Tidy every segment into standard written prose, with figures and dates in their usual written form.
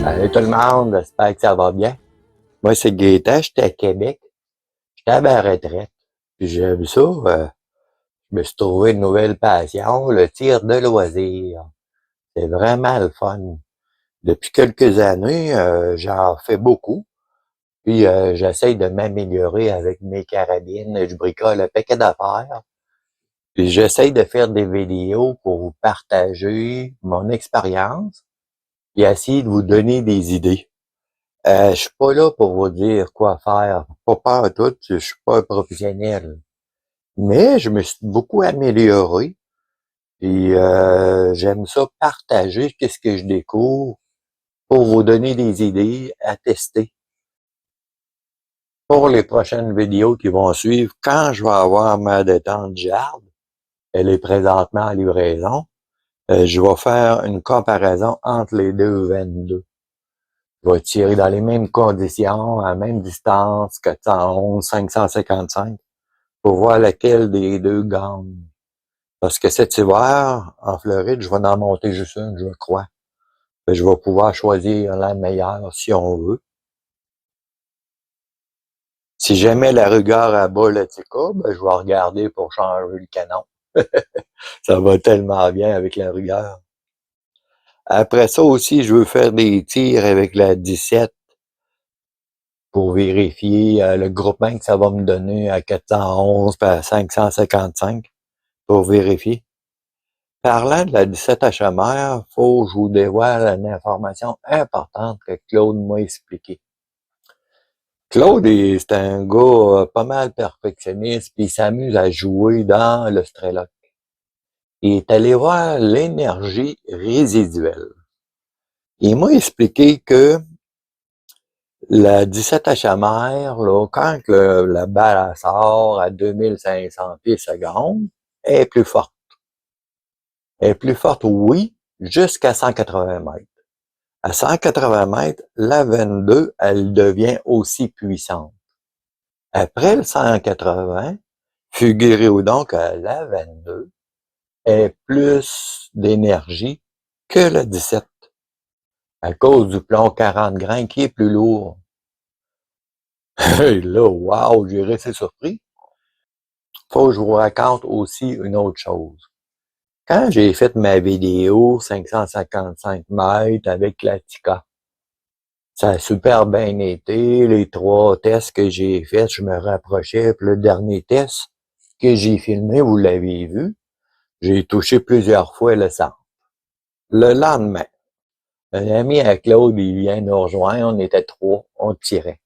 Salut tout le monde, j'espère que ça va bien. Moi, c'est Gaétan, j'étais à Québec, j'étais à ma retraite. Puis j'aime ça, je me suis trouvé une nouvelle passion, le tir de loisir. C'est vraiment le fun. Depuis quelques années, j'en fais beaucoup. Puis j'essaye de m'améliorer avec mes carabines, je bricole un paquet d'affaires. Puis j'essaye de faire des vidéos pour vous partager mon expérience et essayer de vous donner des idées. Je suis pas là pour vous dire quoi faire. Pas peur de tout, je suis pas un professionnel. Mais je me suis beaucoup amélioré. Et j'aime ça partager qu'est-ce que je découvre pour vous donner des idées à tester. Pour les prochaines vidéos qui vont suivre, quand je vais avoir ma détente Jard, elle est présentement en livraison, je vais faire une comparaison entre les deux 22. Je vais tirer dans les mêmes conditions, à la même distance, 411, 555, pour voir laquelle des deux gagne. Parce que cet hiver, en Floride, je vais en monter juste une, je crois. Je vais pouvoir choisir la meilleure si on veut. Si jamais la rigueur abat le Tika, je vais regarder pour changer le canon. Ça va tellement bien avec la rigueur. Après ça aussi, je veux faire des tirs avec la 17 pour vérifier le groupement que ça va me donner à 411 et à 555 pour vérifier. Parlant de la 17 HMR, faut que je vous dévoile une information importante que Claude m'a expliqué. Claude, c'est un gars pas mal perfectionniste, puis il s'amuse à jouer dans le Strelok. Il est allé voir l'énergie résiduelle. Il m'a expliqué que la 17 HMR, là, quand la balle sort à 2500 pieds secondes, elle est plus forte. Elle est plus forte, oui, jusqu'à 180 mètres. À 180 mètres, la 22, elle devient aussi puissante. Après le 180, figurez-vous donc que la 22 est plus d'énergie que le 17, à cause du plomb 40 grains qui est plus lourd. Et là, wow, j'ai resté surpris. Faut que je vous raconte aussi une autre chose. Quand j'ai fait ma vidéo 555 mètres avec la Tika, ça a super bien été. Les 3 tests que j'ai faits, je me rapprochais. Puis le dernier test que j'ai filmé, vous l'avez vu, j'ai touché plusieurs fois le centre. Le lendemain, un ami à Claude, il vient nous rejoindre. On était 3, on tirait.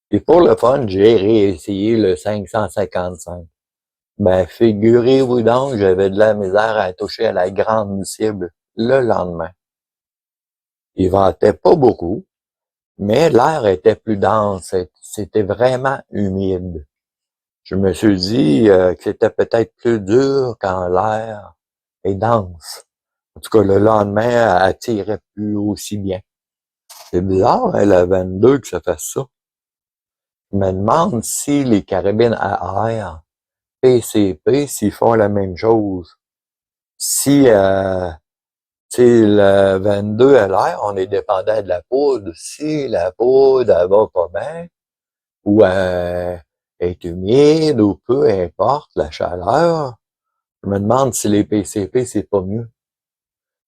Et pour le fun, j'ai réessayé le 555. Ben, figurez-vous donc, j'avais de la misère à toucher à la grande cible le lendemain. Il ventait pas beaucoup, mais l'air était plus dense. C'était vraiment humide. Je me suis dit que c'était peut-être plus dur quand l'air est dense. En tout cas, le lendemain, elle tirait plus aussi bien. C'est bizarre, hein, la 22 que ça fasse ça. Je me demande si les carabines à air, PCP, s'ils font la même chose. Si, tu sais, le 22 à l'air, on est dépendant de la poudre. Si la poudre, elle va pas bien, ou est humide, ou peu importe la chaleur, je me demande si les PCP, c'est pas mieux.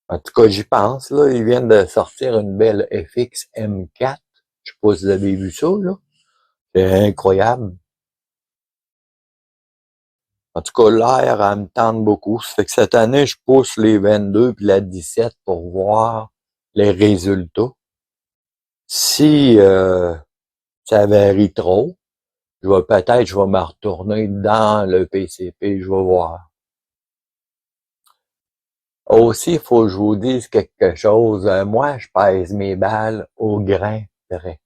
En tout cas, j'y pense, là. Ils viennent de sortir une belle FX M4. Je sais pas si vous avez vu ça, là. C'est incroyable. En tout cas, l'air, elle me tente beaucoup. Ça fait que cette année, je pousse les 22 puis la 17 pour voir les résultats. Si ça varie trop, je vais me retourner dans le PCP, je vais voir. Aussi, il faut que je vous dise quelque chose. Moi, je pèse mes balles au grain près.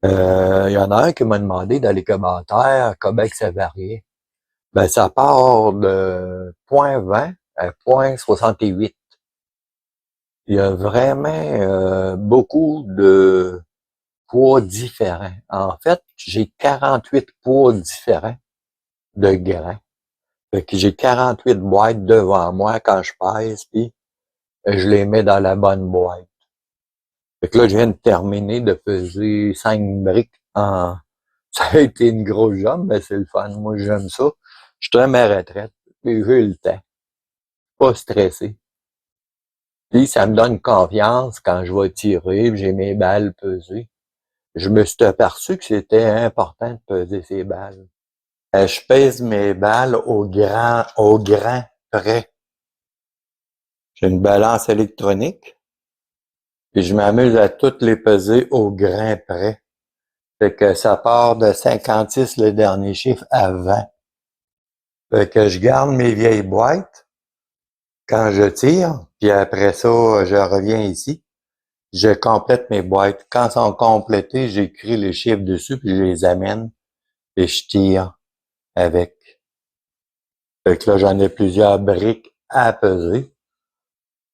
Il y en a un qui m'a demandé dans les commentaires comment que ça variait. Ben, ça part de 0,20 à 0,68. Il y a vraiment beaucoup de poids différents. En fait, j'ai 48 poids différents de grains. Fait que j'ai 48 boîtes devant moi quand je pèse, puis je les mets dans la bonne boîte. Fait que là, je viens de terminer de peser 5 briques en... Ça a été une grosse jambe, mais c'est le fun. Moi, j'aime ça. Je suis à ma retraite. Puis j'ai le temps. Pas stressé. Puis ça me donne confiance quand je vais tirer, puis j'ai mes balles pesées. Je me suis aperçu que c'était important de peser ses balles. Je pèse mes balles au grand près. J'ai une balance électronique, puis je m'amuse à toutes les peser au grain près. Fait que ça part de 56, le dernier chiffre, à 20. Fait que je garde mes vieilles boîtes quand je tire, puis après ça, je reviens ici. Je complète mes boîtes. Quand elles sont complétées, j'écris les chiffres dessus, puis je les amène, et je tire avec. Fait que là, j'en ai plusieurs briques à peser.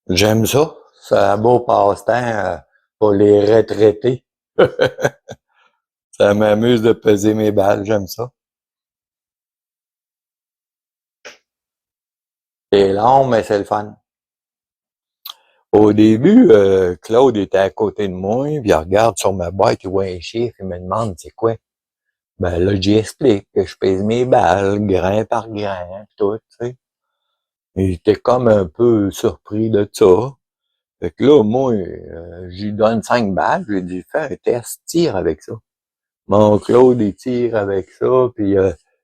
J'aime ça. C'est un beau passe-temps pour les retraités. Ça m'amuse de peser mes balles, j'aime ça. C'est long, mais c'est le fun. Au début, Claude était à côté de moi, puis il regarde sur ma boîte, il voit un chiffre, il me demande c'est quoi. Ben là, j'y explique que je pèse mes balles, grain par grain, tout, tu sais. Il était comme un peu surpris de ça. Fait que là, moi, j'y donne 5 balles, je lui dis, fais un test, tire avec ça. Mon Claude, il tire avec ça, puis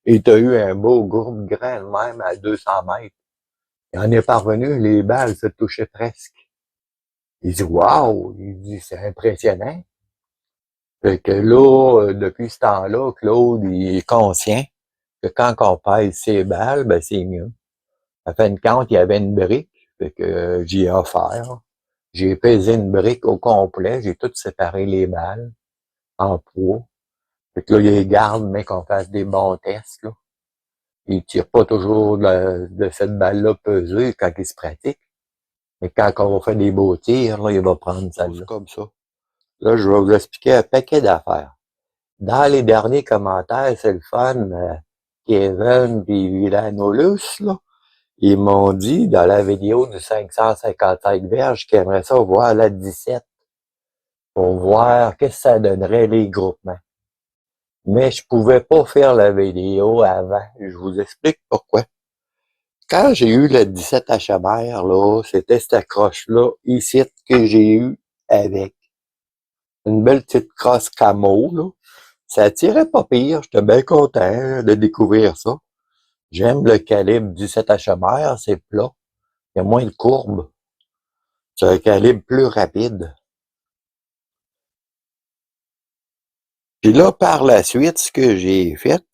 il a eu un beau groupe de grains de même à 200 mètres. Il en est parvenu, les balles se touchaient presque. Il dit, waouh! Il dit, c'est impressionnant. Fait que là, depuis ce temps-là, Claude, il est conscient que quand on pèse ses balles, ben c'est mieux. À fin de compte, il y avait une brique, fait que j'y ai offert. J'ai pesé une brique au complet, j'ai tout séparé les balles en poids. Fait que là, il les garde, mais qu'on fasse des bons tests, là. Il tire pas toujours de cette balle-là pesée quand il se pratique. Mais quand on va faire des beaux tirs, là, il va prendre celle-là. Comme ça. Là, je vais vous expliquer un paquet d'affaires. Dans les derniers commentaires, c'est le fun, Kevin et Villanolus, là, ils m'ont dit, dans la vidéo du 555 verges, qu'ils aimeraient ça voir la 17 pour voir qu'est-ce que ça donnerait les groupements. Mais je pouvais pas faire la vidéo avant. Je vous explique pourquoi. Quand j'ai eu le 17 HMR, là, c'était cette accroche-là, ici, que j'ai eu avec une belle petite crosse camo, là. Ça tirait pas pire, j'étais bien content de découvrir ça. J'aime le calibre 17 HMR, c'est plat, il y a moins de courbes. C'est un calibre plus rapide. Puis là, par la suite, ce que j'ai fait,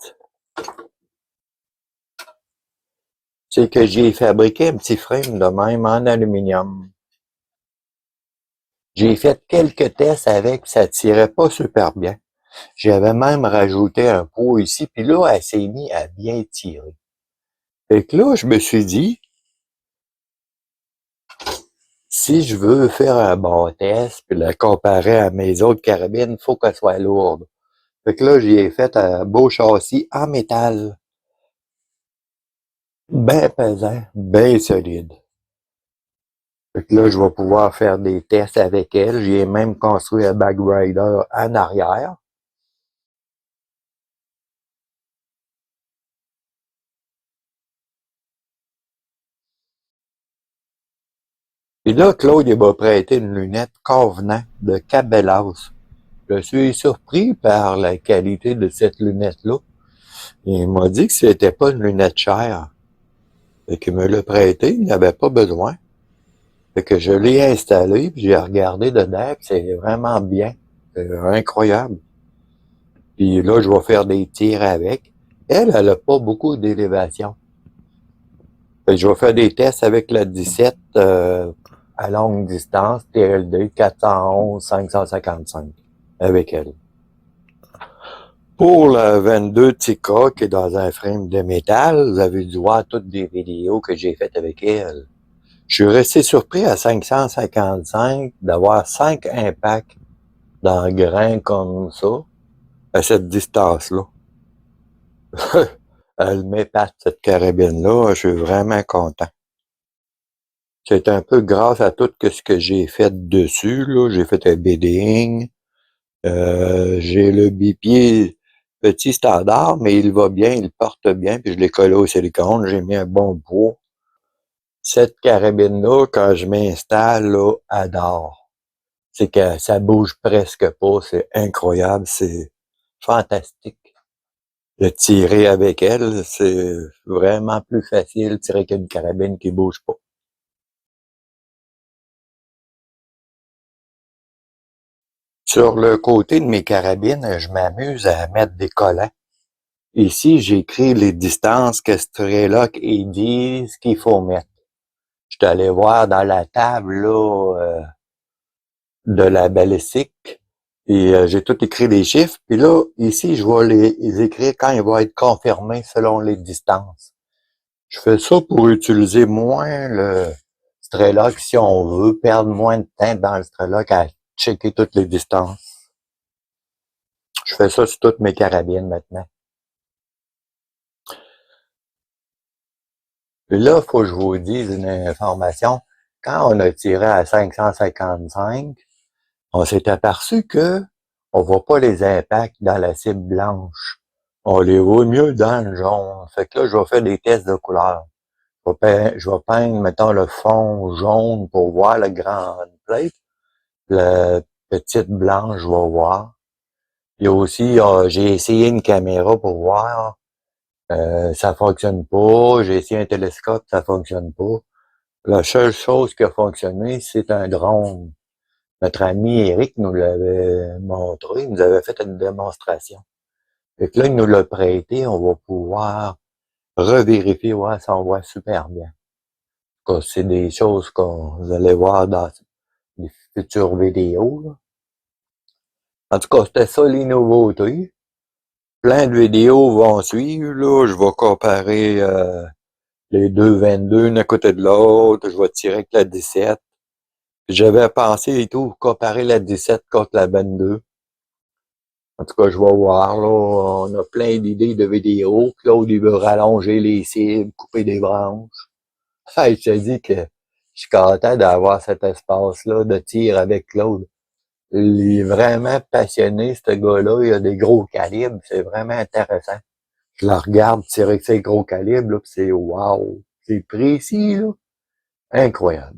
c'est que j'ai fabriqué un petit frame de même en aluminium. J'ai fait quelques tests avec, ça tirait pas super bien. J'avais même rajouté un pot ici, puis là, elle s'est mise à bien tirer. Fait que là, je me suis dit, si je veux faire un bon test, puis la comparer à mes autres carabines, il faut qu'elle soit lourde. Fait que là, j'ai fait un beau châssis en métal. Bien pesant, bien solide. Fait que là, je vais pouvoir faire des tests avec elle. J'ai même construit un backrider en arrière. Puis là, Claude, il m'a prêté une lunette Covenant de Cabela's. Je suis surpris par la qualité de cette lunette-là. Il m'a dit que c'était pas une lunette chère. Fait qu'il me l'a prêté, il n'avait pas besoin. Fait que je l'ai installé, puis j'ai regardé dedans, puis c'est vraiment bien. C'est incroyable. Puis là, je vais faire des tirs avec. Elle a pas beaucoup d'élévation. Fait que je vais faire des tests avec la 17 à longue distance, TLD 411 555 avec elle. Pour la 22 Tika, qui est dans un frame de métal, vous avez dû voir toutes des vidéos que j'ai faites avec elle. Je suis resté surpris à 555 d'avoir 5 impacts dans le grain comme ça, à cette distance-là. Elle m'épate, cette carabine-là. Je suis vraiment content. C'est un peu grâce à tout ce que j'ai fait dessus, là. J'ai fait un bidding. J'ai le bipied petit standard, mais il va bien, il porte bien, puis je l'ai collé au silicone, j'ai mis un bon poids. Cette carabine-là, quand je m'installe, là, adore. C'est que ça bouge presque pas, c'est incroyable, c'est fantastique. De tirer avec elle, c'est vraiment plus facile de tirer qu'une carabine qui bouge pas. Sur le côté de mes carabines, je m'amuse à mettre des collants. Ici, j'écris les distances que Strelok ils disent qu'il faut mettre. Je suis allé voir dans la table là, de la balistique et j'ai tout écrit des chiffres. Puis là, ici, je vais les écrire quand ils vont être confirmés selon les distances. Je fais ça pour utiliser moins le Strelok si on veut perdre moins de temps dans le Strelok à checker toutes les distances. Je fais ça sur toutes mes carabines maintenant. Et là, il faut que je vous dise une information. Quand on a tiré à 555, on s'est aperçu que on voit pas les impacts dans la cible blanche. On les voit mieux dans le jaune. Fait que là, je vais faire des tests de couleur. Je vais peindre, mettons, le fond jaune pour voir le grand plate. La petite blanche, je vais voir. Il y a aussi, j'ai essayé une caméra pour voir. Ça fonctionne pas. J'ai essayé un télescope, ça fonctionne pas. La seule chose qui a fonctionné, c'est un drone. Notre ami Eric nous l'avait montré, il nous avait fait une démonstration. Fait que là, il nous l'a prêté, on va pouvoir revérifier, voir si on voit super bien. C'est des choses qu'on vous allez voir dans les futures vidéos, là. En tout cas, c'était ça les nouveautés. Plein de vidéos vont suivre, là. Je vais comparer les deux 22 une à côté de l'autre. Je vais tirer avec la 17. J'avais pensé et tout, comparer la 17 contre la 22. En tout cas, je vais voir, là. On a plein d'idées de vidéos. Claude, il veut rallonger les cibles, couper des branches. Hey, je te dis que je suis content d'avoir cet espace-là de tir avec Claude. Il est vraiment passionné, ce gars-là. Il a des gros calibres. C'est vraiment intéressant. Je le regarde tirer avec ses gros calibres, là, pis c'est wow. C'est précis, là. Incroyable.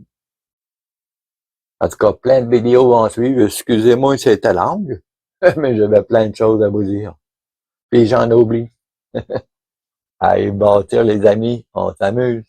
En tout cas, plein de vidéos vont suivre. Excusez-moi si c'était langue, mais j'avais plein de choses à vous dire. Puis j'en oublie. Allez, bâtir les amis, on s'amuse.